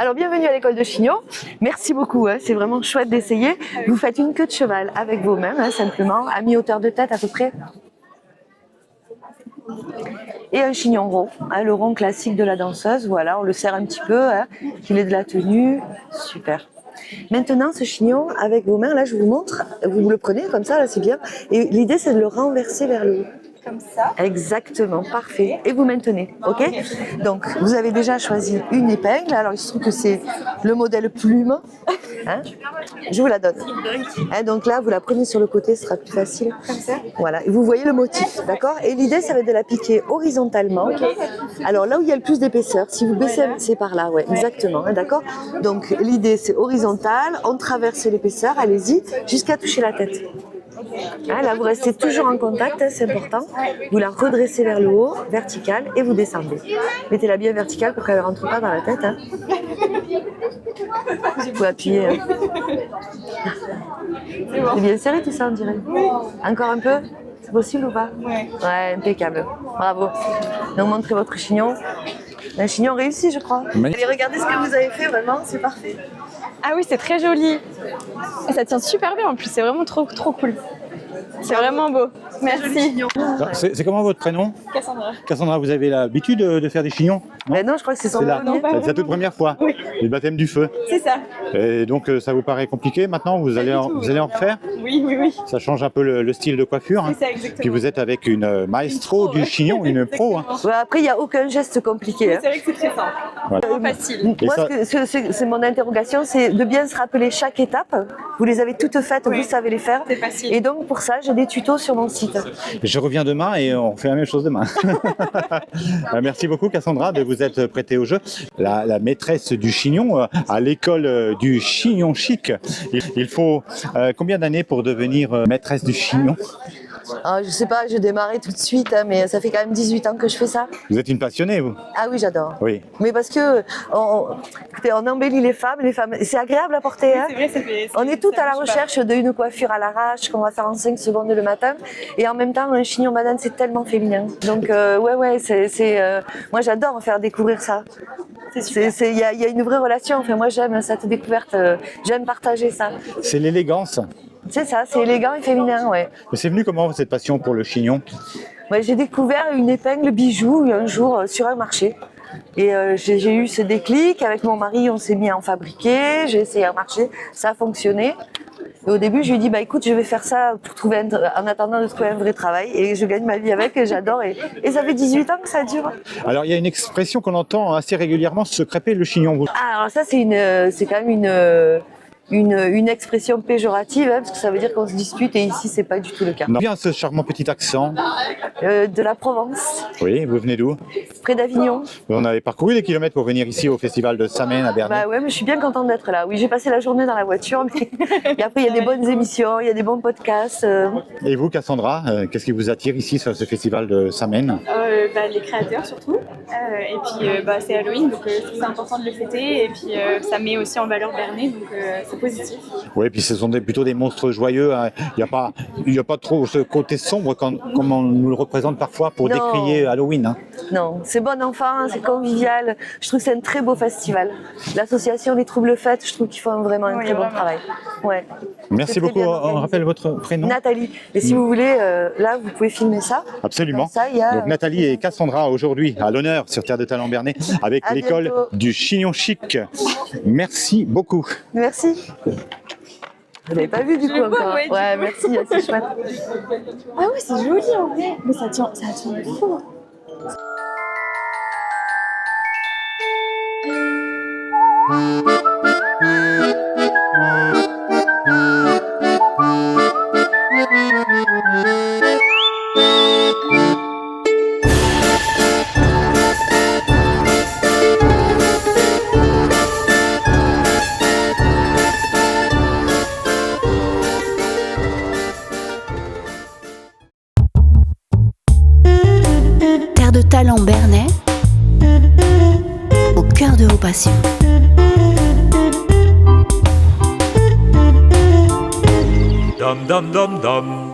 Alors bienvenue à l'école de Chignon. Merci beaucoup, hein, c'est vraiment chouette d'essayer. Vous faites une queue de cheval avec vos mains, hein, simplement, à mi-hauteur de tête à peu près. Et un chignon rond, hein, le rond classique de la danseuse. Voilà, on le serre un petit peu, hein, qu'il ait de la tenue. Super. Maintenant, ce chignon, avec vos mains, là je vous montre, vous le prenez comme ça, là c'est bien. Et l'idée c'est de le renverser vers le haut. Comme ça. Exactement, parfait. Et vous maintenez, ok? Donc, vous avez déjà choisi une épingle. Alors, il se trouve que c'est le modèle plume. Hein, je vous la donne. Hein, donc là, vous la prenez sur le côté, ce sera plus facile. Comme ça. Voilà, et vous voyez le motif, d'accord? Et l'idée, ça va être de la piquer horizontalement. Alors là où il y a le plus d'épaisseur, si vous baissez, c'est par là, ouais, exactement, hein, d'accord? Donc, l'idée, c'est horizontal, on traverse l'épaisseur, allez-y, jusqu'à toucher la tête. Hein, là, vous restez toujours en contact, hein, c'est important. Vous la redressez vers le haut, vertical, et vous descendez. Mettez-la bien verticale pour qu'elle ne rentre pas dans la tête. Hein. Vous pouvez appuyer. Hein. C'est bien serré tout ça, on dirait. Encore un peu? C'est possible ou pas? Ouais, impeccable. Bravo. Donc, montrez votre chignon. Un chignon réussi, je crois. Allez, regardez ce que vous avez fait, vraiment, c'est parfait. Ah oui, c'est très joli. Et ça tient super bien en plus, c'est vraiment trop cool. C'est vraiment beau. Merci. C'est comment votre prénom? Cassandra. Cassandra, vous avez l'habitude de faire des chignons? Ben non, je crois que c'est son premier. C'est la toute première fois. Oui. Le baptême du feu. C'est ça. Et donc ça vous paraît compliqué maintenant? Vous allez en refaire? Oui. Ça change un peu le style de coiffure. C'est ça, exactement. Puis vous êtes avec une maestro du chignon, une pro. Hein. Ouais, après, il n'y a aucun geste compliqué. Hein. C'est vrai que c'est très simple. Voilà. Trop facile. Moi, c'est mon interrogation, c'est de bien se rappeler chaque étape. Vous les avez toutes faites, vous savez les faire. C'est facile. Et donc, pour ça, j'ai des tutos sur mon site. Je reviens demain et on fait la même chose demain. Merci beaucoup Cassandra de vous être prêtée au jeu. La maîtresse du chignon à l'école du chignon chic. Il faut combien d'années pour devenir maîtresse du chignon? Ah, je sais pas, j'ai démarré tout de suite, hein, mais ça fait quand même 18 ans que je fais ça. Vous êtes une passionnée, vous? Ah oui, j'adore. Oui. Mais parce que écoutez, on embellit les femmes, c'est agréable à porter. Hein. C'est vrai, ça fait. On est toutes à la recherche d'une coiffure à l'arrache qu'on va faire en 5 secondes le matin. Et en même temps, un chignon banane, c'est tellement féminin. Donc, moi, j'adore faire découvrir ça. Il y a une vraie relation. Enfin, moi, j'aime cette découverte. J'aime partager ça. C'est l'élégance. C'est ça, c'est élégant et féminin, ouais. Mais c'est venu comment cette passion pour le chignon? Ouais, j'ai découvert une épingle bijou un jour sur un marché. Et j'ai eu ce déclic. Avec mon mari, on s'est mis à en fabriquer. J'ai essayé un marché, ça a fonctionné. Et au début, je lui ai dit, bah écoute, je vais faire ça pour en attendant de trouver un vrai travail. Et je gagne ma vie avec, et j'adore. Et ça fait 18 ans que ça dure. Alors, il y a une expression qu'on entend assez régulièrement, se crêper le chignon. Ah, alors ça, c'est quand même une expression péjorative, hein, parce que ça veut dire qu'on se dispute, et ici, c'est pas du tout le cas. Non. Bien ce charmant petit accent. De la Provence. Oui, vous venez d'où? Près d'Avignon. On avait parcouru des kilomètres pour venir ici au festival de Samen à Bernay. Bah ouais, mais je suis bien contente d'être là. Oui, j'ai passé la journée dans la voiture, mais et après il y a des bonnes émissions, il y a des bons podcasts. Et vous, Cassandra, qu'est-ce qui vous attire ici sur ce festival de Samen? Les créateurs surtout. Et puis c'est Halloween, donc je trouve que c'est important de le fêter. Et puis ça met aussi en valeur Bernay, donc c'est positif. Oui, puis ce sont plutôt des monstres joyeux. Hein. Il n'y a pas trop ce côté sombre comme on nous le représente parfois pour décrier Halloween. Hein. Non, c'est bon enfant, c'est convivial. Je trouve que c'est un très beau festival. L'association Les Troubles Fêtes, je trouve qu'ils font vraiment un très bon travail. Ouais. Merci beaucoup. On rappelle votre prénom? Nathalie. Et si vous voulez, là, vous pouvez filmer ça. Absolument. Ça, donc Nathalie et Cassandra aujourd'hui à l'honneur sur Terre de Talent Bernay avec l'école du chignon chic. Merci beaucoup. Merci. Vous l'avez pas vu du coup encore. Ouais, merci, c'est chouette. Ah oui, c'est joli en vrai. Mais ça tient fou. Terre de Talent Bernay, au cœur de vos passions. Dum dum dum dum.